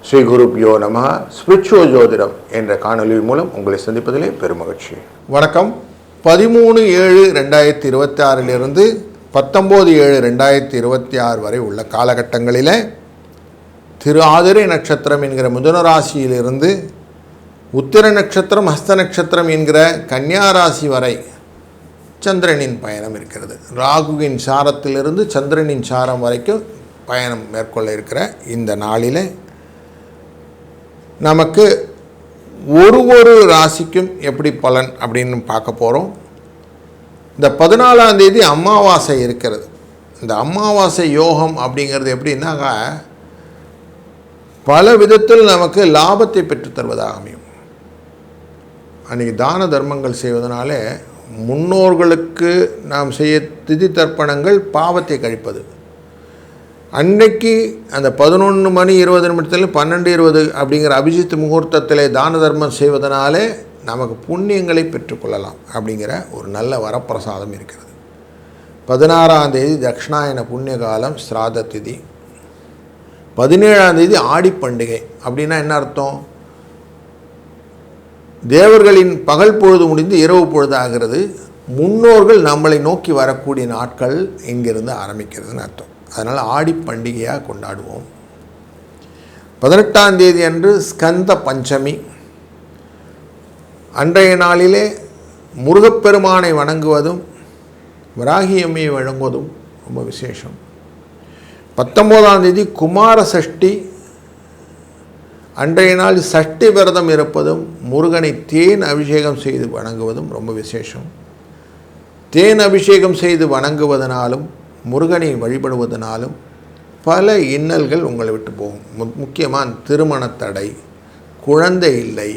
ஸ்ரீ குருப்யோ நம. ஸ்பிரிச்சுவல் ஜோதிடம் என்ற காணொலி மூலம் உங்களை சந்திப்பதிலே பெருமகிழ்ச்சி. வணக்கம். 13/7/2026 19/7/2026 வரை உள்ள காலகட்டங்களில் திருஆதிரை நட்சத்திரம் என்கிற மிதுன ராசியிலிருந்து உத்திர நட்சத்திரம் ஹஸ்த நட்சத்திரம் என்கிற கன்னியா ராசி வரை சந்திரனின் பயணம் இருக்கிறது. ராகுவின் சாரத்திலிருந்து சந்திரனின் சாரம் வரைக்கும் பயணம் மேற்கொள்ள இருக்கிற இந்த நாளில் நமக்கு ஒரு ராசிக்கும் எப்படி பலன் அப்படின்னு பார்க்க போகிறோம். இந்த 14ஆம் தேதி அமாவாசை இருக்கிறது. இந்த அமாவாசை யோகம் அப்படிங்கிறது எப்படின்னாக்கா பல விதத்தில் நமக்கு லாபத்தை பெற்றுத்தருவதாக அமையும். அன்றைக்கி தான தர்மங்கள் செய்வதனாலே முன்னோர்களுக்கு நாம் செய்ய திதி தர்ப்பணங்கள் பாவத்தை கழிப்பது. அன்னைக்கு அந்த 11:20 12:20 அப்படிங்கிற அபிஜித் முகூர்த்தத்தில் தான தர்மம் செய்வதனாலே நமக்கு புண்ணியங்களை பெற்றுக்கொள்ளலாம் அப்படிங்கிற ஒரு நல்ல வரப்பிரசாதம் இருக்கிறது. 16ஆம் தேதி தட்சிணாயன புண்ணிய காலம் ஸ்ராத திதி. 17ஆம் தேதி ஆடி பண்டிகை. அப்படின்னா என்ன அர்த்தம்? தேவர்களின் பகல் பொழுது முடிந்து இரவு பொழுது ஆகிறது. முன்னோர்கள் நம்மளை நோக்கி வரக்கூடிய நாட்கள் இங்கிருந்து ஆரம்பிக்கிறதுன்னு அர்த்தம். அதனால் ஆடி பண்டிகையாக கொண்டாடுவோம். 18ஆம் தேதி அன்று ஸ்கந்த பஞ்சமி. அன்றைய நாளிலே முருகப்பெருமானை வணங்குவதும் வராகியம்மையை வழங்குவதும் ரொம்ப விசேஷம். 19ஆம் தேதி குமார சஷ்டி. அன்றைய நாள் சஷ்டி விரதம் இருப்பதும் முருகனை தேன் அபிஷேகம் செய்து வணங்குவதும் ரொம்ப விசேஷம். தேன் அபிஷேகம் செய்து வணங்குவதனாலும் முருகனை வழிபடுவதனாலும் பல இன்னல்கள் உங்களை விட்டு போகும். முக்கியமாக திருமண தடை, குழந்தை இல்லை,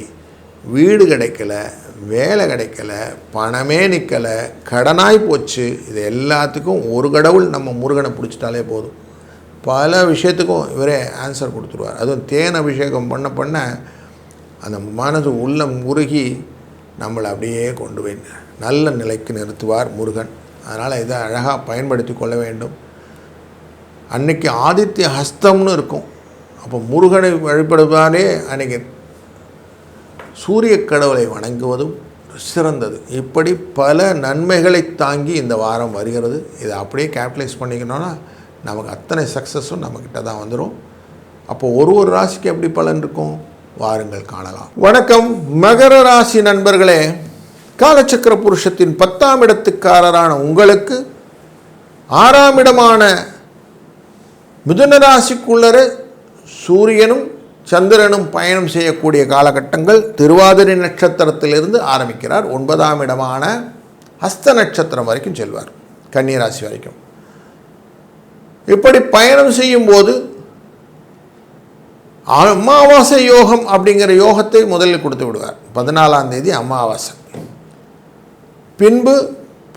வீடு கிடைக்கல, வேலை கிடைக்கல, பணமே நிற்கலை, கடனாய் போச்சு. இது எல்லாத்துக்கும் ஒரு கடவுள் நம்ம முருகனை பிடிச்சிட்டாலே போதும். பல விஷயத்துக்கும் இவரே ஆன்சர் கொடுத்துருவார். அதுவும் தேன் அபிஷேகம் பண்ண அந்த மனது உள்ளம் உருகி நம்மளை அப்படியே கொண்டு போய் நல்ல நிலைக்கு நிறுத்துவார் முருகன். அதனால் இதை அழகாக பயன்படுத்தி கொள்ள வேண்டும். அன்றைக்கி ஆதித்ய ஹஸ்தம்னு இருக்கும். அப்போ முருகனை வழிபடுவதாலே அன்றைக்கி சூரிய கடவுளை வணங்குவதும் சிறந்தது. இப்படி பல நன்மைகளை தாங்கி இந்த வாரம் வருகிறது. இதை அப்படியே கேபிட்டலைஸ் பண்ணிக்கணும்னா நமக்கு அத்தனை சக்ஸஸும் நம்மக்கிட்ட தான் வந்துடும். அப்போது ஒரு ராசிக்கு எப்படி பலன் இருக்கும் வாருங்கள் காணலாம். வணக்கம் மகர ராசி நண்பர்களே. காலச்சக்கர புருஷத்தின் 10ஆம் இடத்துக்காரரான உங்களுக்கு 6ஆம் இடமான மிதுன ராசிக்குள்ளர சூரியனும் சந்திரனும் பயணம் செய்யக்கூடிய காலகட்டங்கள். திருவாதிரை நட்சத்திரத்திலிருந்து ஆரம்பிக்கிறார். 9ஆம் இடமான ஹஸ்த நட்சத்திரம் வரைக்கும் செல்வார், கன்னிராசி வரைக்கும். இப்படி பயணம் செய்யும்போது அமாவாசை யோகம் அப்படிங்கிற யோகத்தை முதலில் கொடுத்து விடுவார். 14ஆம் தேதி அமாவாசை. பின்பு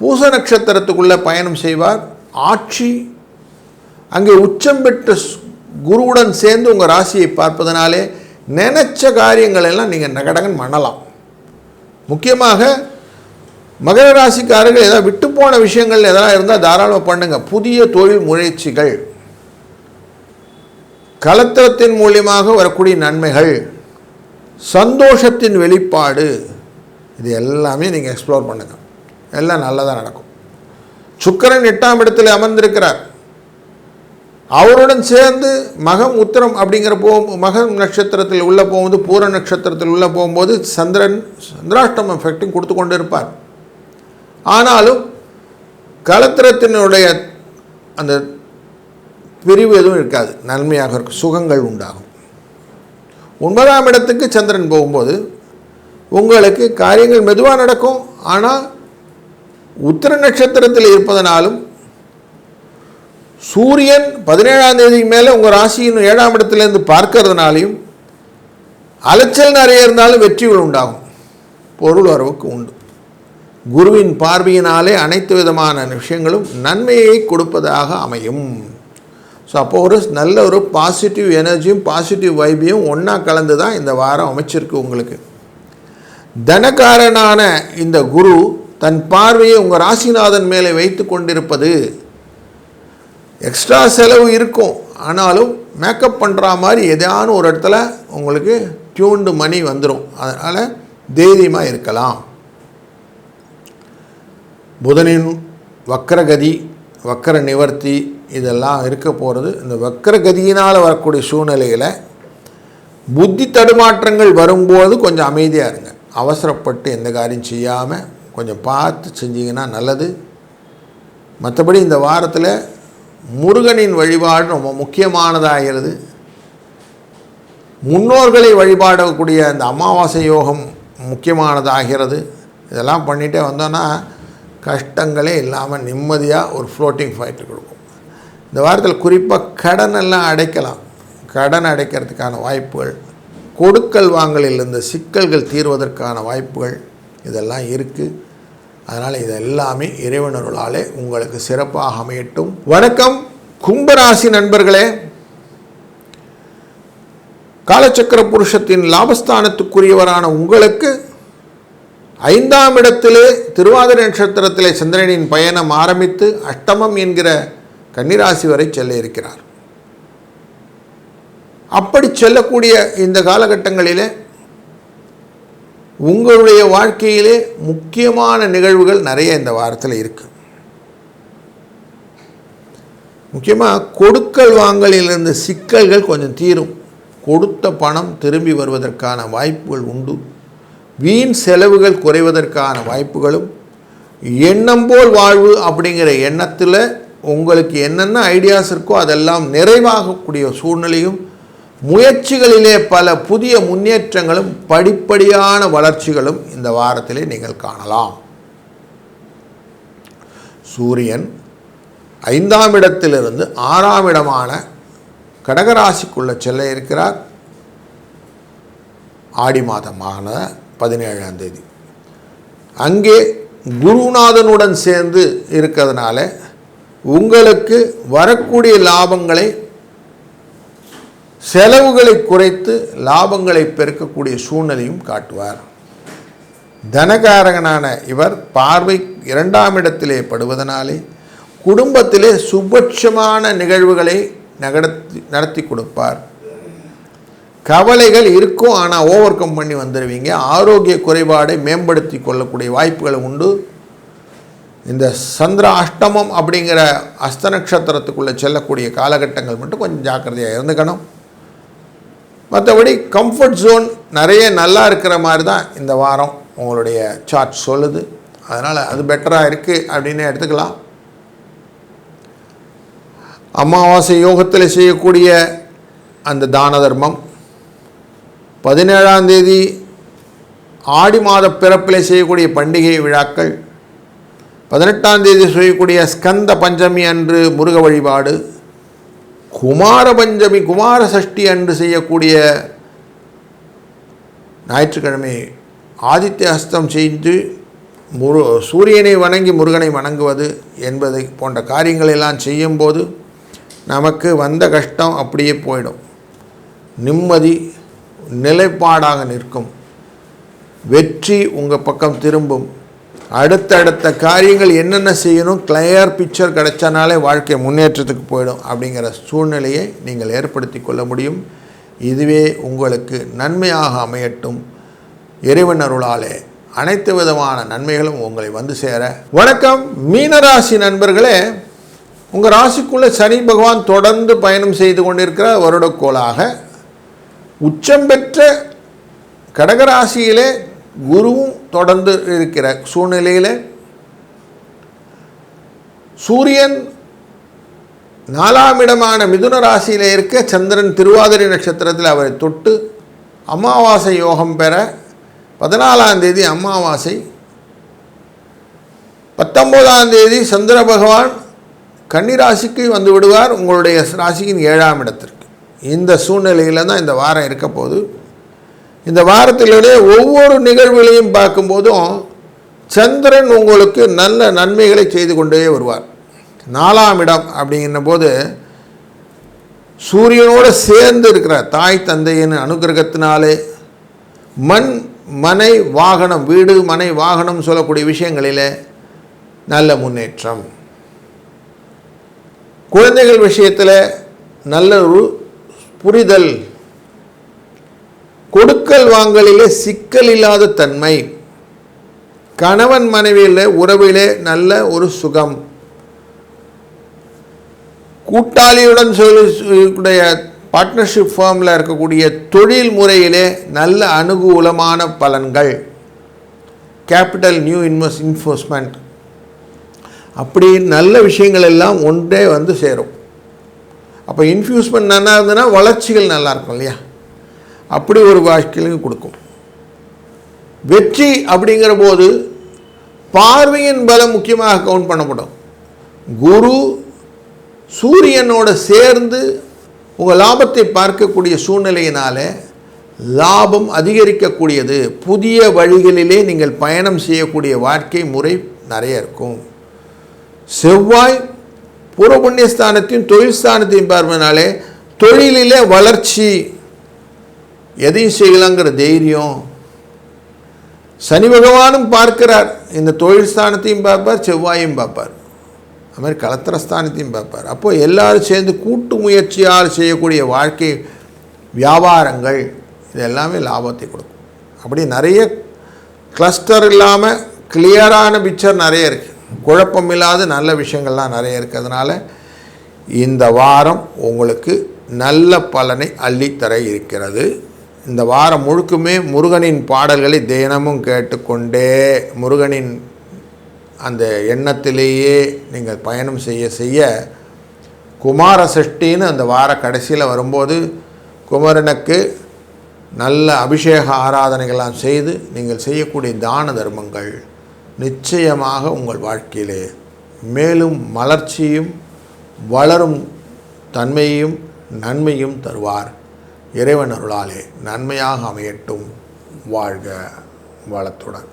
பூச நட்சத்திரத்துக்குள்ளே பயணம் செய்வார். ஆட்சி அங்கே உச்சம் பெற்ற குருவுடன் சேர்ந்து உங்கள் ராசியை பார்ப்பதனாலே நினைச்ச காரியங்கள் எல்லாம் நீங்கள் நகடகன் பண்ணலாம். முக்கியமாக மகர ராசிக்காரர்கள் ஏதாவது விட்டு போன விஷயங்கள் எதெல்லாம் இருந்தால் தாராளமாக பண்ணுங்கள். புதிய தொழில் முயற்சிகள், கலத்திரத்தின் மூலியமாக வரக்கூடிய நன்மைகள், சந்தோஷத்தின் வெளிப்பாடு, இது எல்லாமே நீங்கள் எக்ஸ்ப்ளோர் பண்ணுங்கள். எல்லாம் நல்லதாக நடக்கும். சுக்கிரன் 8ஆம் இடத்தில் அமர்ந்திருக்கிறார். அவருடன் சேர்ந்து மகம் உத்திரம் அப்படிங்கிற மகம் நட்சத்திரத்தில் உள்ளே போகும்போது பூர நட்சத்திரத்தில் உள்ளே போகும்போது சந்திராஷ்டம எஃபெக்டும் கொடுத்து கொண்டு இருப்பார். ஆனாலும் கலத்திரத்தினுடைய அந்த பிரிவு எதுவும் இருக்காது. நன்மையாக இருக்கும், சுகங்கள் உண்டாகும். 9ஆம் இடத்துக்கு சந்திரன் போகும்போது உங்களுக்கு காரியங்கள் மெதுவாக நடக்கும். ஆனால் உத்திர நட்சத்திரத்தில் இருப்பதனாலும் சூரியன் 17ஆம் தேதிக்கு மேலே உங்கள் ராசியின் 7ஆம் இடத்துலேருந்து பார்க்கறதுனாலையும் அலைச்சல் நிறைய இருந்தாலும் வெற்றிகள் உண்டாகும். பொருள் வரவுக்கு உண்டு. குருவின் பார்வையினாலே அனைத்து விதமான விஷயங்களும் நன்மையை கொடுப்பதாக அமையும். ஸோ அப்போது ஒரு நல்ல ஒரு பாசிட்டிவ் எனர்ஜியும் பாசிட்டிவ் வைபையும் ஒன்றா கலந்து தான் இந்த வாரம் அமைச்சிருக்கு உங்களுக்கு. தனக்காரனான இந்த குரு தன் பார்வையை உங்கள் ராசிநாதன் மேலே வைத்து கொண்டிருப்பது எக்ஸ்ட்ரா செலவு இருக்கும், ஆனாலும் மேக்கப் பண்ணுற மாதிரி எதான ஒரு இடத்துல உங்களுக்கு டியூன்டு மணி வந்துடும். அதனால் தைரியமாக இருக்கலாம். புதனின் வக்கரகதி, வக்கர நிவர்த்தி இதெல்லாம் இருக்க போகிறது. இந்த வக்கரகதியினால் வரக்கூடிய சூழ்நிலையில் புத்தி தடுமாற்றங்கள் வரும்போது கொஞ்சம் அமைதியாக இருங்க. அவசரப்பட்டு எந்த காரியம் செய்யாமல் கொஞ்சம் பார்த்து செஞ்சிங்கன்னா நல்லது. மற்றபடி இந்த வாரத்தில் முருகனின் வழிபாடு ரொம்ப முக்கியமானதாகிறது. முன்னோர்களை வழிபாடக்கூடிய அந்த அமாவாசை யோகம் முக்கியமானதாகிறது. இதெல்லாம் பண்ணிகிட்டே வந்தோன்னா கஷ்டங்களே இல்லாமல் நிம்மதியாக ஒரு ஃப்ளோட்டிங் ஃபைட்டு கொடுக்கும். இந்த வாரத்தில் குறிப்பாக கடனெல்லாம் அடைக்கலாம். கடன் அடைக்கிறதுக்கான வாய்ப்புகள், கொடுக்கல் வாங்கலில் இருந்த சிக்கல்கள் தீர்வதற்கான வாய்ப்புகள் இதெல்லாம் இருக்குது. அதனால் இதெல்லாமே இறைவனருளாலே உங்களுக்கு சிறப்பாக அமையட்டும். வணக்கம் கும்பராசி நண்பர்களே. காலச்சக்கர புருஷத்தின் லாபஸ்தானத்துக்குரியவரான உங்களுக்கு 5ஆம் இடத்திலே திருவாதிரை நட்சத்திரத்திலே சந்திரனின் பயணம் ஆரம்பித்து அஷ்டமம் என்கிற கன்னிராசி வரை செல்ல இருக்கிறார். அப்படி செல்லக்கூடிய இந்த காலகட்டங்களிலே உங்களுடைய வாழ்க்கையிலே முக்கியமான நிகழ்வுகள் நிறைய இந்த வாரத்தில் இருக்குது. முக்கியமாக கொடுக்கல் வாங்கலில் இருந்த சிக்கல்கள் கொஞ்சம் தீரும். கொடுத்த பணம் திரும்பி வருவதற்கான வாய்ப்புகள் உண்டு. வீண் செலவுகள் குறைவதற்கான வாய்ப்புகளும், எண்ணம் போல் வாழ்வு அப்படிங்கிற எண்ணத்தில் உங்களுக்கு என்னென்ன ஐடியாஸ் இருக்கோ அதெல்லாம் நிறைவாகக்கூடிய சூழ்நிலையும், முயற்சிகளிலே பல புதிய முன்னேற்றங்களும் படிப்படியான வளர்ச்சிகளும் இந்த வாரத்திலே நீங்கள் காணலாம். சூரியன் 5ஆம் இடத்திலிருந்து 6ஆம் இடமான கடகராசிக்குள்ள செல்ல இருக்கிறார். ஆடி மாதமான 17ஆம் தேதி அங்கே குருநாதனுடன் சேர்ந்து இருக்கிறதுனால உங்களுக்கு வரக்கூடிய லாபங்களை, செலவுகளை குறைத்து லாபங்களை பெருக்கக்கூடிய சூழ்நிலையும் காட்டுவார். தனகாரகனான இவர் பார்வை 2ஆம் இடத்திலே படுவதனாலே குடும்பத்திலே சுபட்சமான நிகழ்வுகளை நடத்தி கொடுப்பார். கவலைகள் இருக்கும், ஆனால் ஓவர் கம் பண்ணி வந்துடுவீங்க. ஆரோக்கிய குறைபாடை மேம்படுத்தி கொள்ளக்கூடிய வாய்ப்புகள் உண்டு. இந்த சந்திர அஷ்டமம் அப்படிங்கிற அஸ்த நட்சத்திரத்துக்குள்ளே செல்லக்கூடிய காலகட்டங்கள் மட்டும் கொஞ்சம் ஜாக்கிரதையாக இருந்துக்கணும். மற்றபடி கம்ஃபர்ட் ஜோன் நிறைய நல்லா இருக்கிற மாதிரி தான் இந்த வாரம் உங்களுடைய சார்ட் சொல்லுது. அதனால் அது பெட்டராக இருக்குது அப்படின்னு எடுத்துக்கலாம். அமாவாசை யோகத்தில் செய்யக்கூடிய அந்த தான தர்மம், 17ஆம் தேதி ஆடி மாத பிறப்பில் செய்யக்கூடிய பண்டிகை விழாக்கள், 18ஆம் தேதி செய்யக்கூடிய ஸ்கந்த பஞ்சமி அன்று முருக வழிபாடு, குமார பஞ்சமி குமார சஷ்டி அன்று செய்யக்கூடிய ஞாயிற்றுக்கிழமை ஆதித்ய அஸ்தம் செய்து சூரியனை வணங்கி முருகனை வணங்குவது என்பதை போன்ற காரியங்களெல்லாம் செய்யும்போது நமக்கு வந்த கஷ்டம் அப்படியே போயிடும். நிம்மதி நிலைப்பாடாக நிற்கும். வெற்றி உங்கள் பக்கம் திரும்பும். அடுத்தடுத்த காரியங்கள் என்னென்ன செய்யணும் கிளியர் பிக்சர் கிடைச்சனாலே வாழ்க்கை முன்னேற்றத்துக்கு போயிடும். அப்படிங்கிற சூழ்நிலையை நீங்கள் ஏற்படுத்தி கொள்ள முடியும். இதுவே உங்களுக்கு நன்மையாக அமையட்டும். இறைவன் அருளாலே அனைத்து விதமான நன்மைகளும் உங்களை வந்து சேர. வணக்கம் மீனராசி நண்பர்களே. உங்கள் ராசிக்குள்ளே சனி பகவான் தொடர்ந்து பயணம் செய்து கொண்டிருக்கிற வருடக்கோளாக உச்சம் பெற்ற கடகராசியிலே குருவும் தொடர்ந்து இருக்கிற சூழ்நிலையில் சூரியன் 4ஆம் இடமான மிதுன ராசியில் இருக்க சந்திரன் திருவாதிரை நட்சத்திரத்தில் அவரை தொட்டு அமாவாசை யோகம் பெற 14ஆம் தேதி அமாவாசை, 19ஆம் தேதி சந்திர பகவான் கன்னிராசிக்கு வந்து விடுவார், உங்களுடைய ராசியின் 7ஆம் இடத்திற்கு. இந்த சூழ்நிலையில் தான் இந்த வாரம் இருக்க போது. இந்த வாரத்திலே ஒவ்வொரு நிகழ்வுகளையும் பார்க்கும்போதும் சந்திரன் உங்களுக்கு நல்ல நன்மைகளை செய்து கொண்டே வருவார். 4ஆம் இடம் அப்படிங்கிற போது சூரியனோடு சேர்ந்து இருக்கிற தாய் தந்தையின் அனுகிரகத்தினாலே மனை வாகனம், வீடு மனை வாகனம் சொல்லக்கூடிய விஷயங்களில் நல்ல முன்னேற்றம். குழந்தைகள் விஷயத்தில் நல்ல ஒரு புரிதல், கொடுக்கல் வாங்கலிலே சிக்கல் இல்லாத தன்மை, கணவன் மனைவியில் உறவிலே நல்ல ஒரு சுகம், கூட்டாளியுடன் சொல்லக்கூடிய பார்ட்னர்ஷிப் ஃபார்மில் இருக்கக்கூடிய தொழில் முறையிலே நல்ல அனுகூலமான பலன்கள், கேபிட்டல் நியூ இன்வெஸ்ட்மெண்ட், அப்படி நல்ல விஷயங்கள் எல்லாம் ஒன்றே வந்து சேரும். அப்போ இன்ஃப்யூஸ்மெண்ட் நல்லா இருந்ததுன்னா வளர்ச்சிகள் நல்லா இருக்கும் இல்லையா? அப்படி ஒரு வாழ்க்கையிலும் கொடுக்கும். வெற்றி அப்படிங்கிற போது பார்வையின் பலம் முக்கியமாக கவுண்ட் பண்ணப்படும். குரு சூரியனோட சேர்ந்து உங்கள் லாபத்தை பார்க்கக்கூடிய சூழ்நிலையினால லாபம் அதிகரிக்கக்கூடியது, புதிய வழிகளிலே நீங்கள் பயணம் செய்யக்கூடிய வாழ்க்கை முறை நிறைய இருக்கும். செவ்வாய் பூர்வ புண்ணியஸ்தானத்தையும் தொழில் ஸ்தானத்தையும் பார்ப்பதனாலே தொழிலிலே வளர்ச்சி, எதையும் செய்யலாங்கிற தைரியம். சனி பகவானும் பார்க்கிறார், இந்த தொழில் ஸ்தானத்தையும் பார்ப்பார், செவ்வாயும் பார்ப்பார், அது மாதிரி கலத்திரஸ்தானத்தையும் பார்ப்பார். அப்போது எல்லாரும் சேர்ந்து கூட்டு முயற்சியால் செய்யக்கூடிய வாழ்க்கை வியாபாரங்கள் இது எல்லாமே லாபத்தை கொடுக்கும். அப்படி நிறைய கிளஸ்டர் இல்லாமல் கிளியரான பிக்சர் நிறைய இருக்குது, குழப்பம் இல்லாத நல்ல விஷயங்கள்லாம் நிறைய இருக்கிறதுனால இந்த வாரம் உங்களுக்கு நல்ல பலனை அள்ளித்தர இருக்கிறது. இந்த வாரம் முழுக்குமே முருகனின் பாடல்களை தினமும் கேட்டுக்கொண்டே முருகனின் அந்த எண்ணத்திலேயே நீங்கள் பயணம் செய்ய செய்ய குமார சஷ்டின்னு அந்த வார கடைசியில் வரும்போது குமரனுக்கு நல்ல அபிஷேக ஆராதனைகள்லாம் செய்து நீங்கள் செய்யக்கூடிய தான தர்மங்கள் நிச்சயமாக உங்கள் வாழ்க்கையிலே மேலும் மலர்ச்சியும் வளரும் தன்மையும் நன்மையும் தருவார். இறைவன் அருளாலே நன்மையாக அமையட்டும். வாழ்க வளத்துடன்.